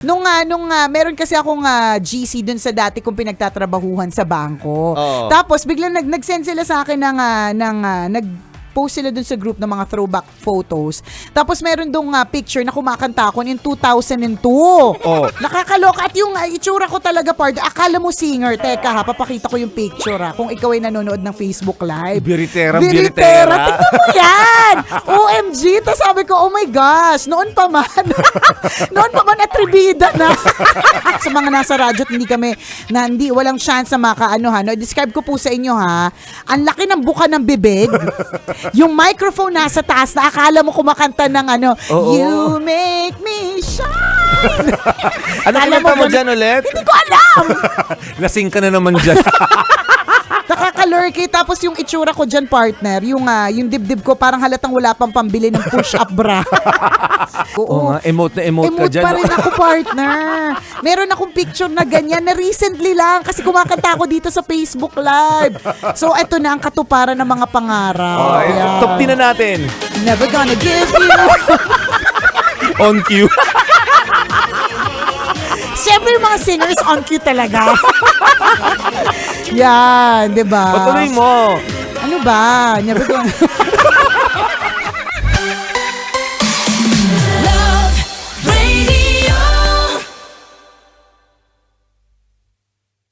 Meron kasi akong GC dun sa dati kong pinagtatrabahuhan sa bangko. Oo. Tapos biglang nag-send sila sa akin nag-post sila dun sa group ng mga throwback photos. Tapos meron dong picture na kumakanta ako in 2002. Oh. Nakakaloka. At yung itsura ko talaga, partner, akala mo singer. Teka ha, papakita ko yung picture kung ikaw ay nanonood ng Facebook Live. Biritera. Tingnan mo yan! OMG! Tapos sabi ko, oh my gosh, noon pa man atribida na. Sa mga nasa radyo at walang chance na no? Describe ko po sa inyo ang laki ng buka ng bibig. Yung microphone nasa taas na akala mo kumakanta ng You make me shine. Ano kinanta mo dyan ulit? Hindi ko alam. Lasing ka na naman dyan. Nakakalurky. Tapos yung itsura ko dyan, partner, yung dibdib ko parang halatang wala pang pambili ng push-up bra. Oo nga, emote ka dyan. Emote pa rin ako, partner. Meron akong picture na ganyan na recently lang kasi kumakanta ako dito sa Facebook Live. So, eto na ang katuparan ng mga pangarap. Top 10 na natin. Never gonna give you. On cue. Siyempre yung mga singers on cue talaga. Yan, di ba? Patuloy mo. Ano ba? Never gonna...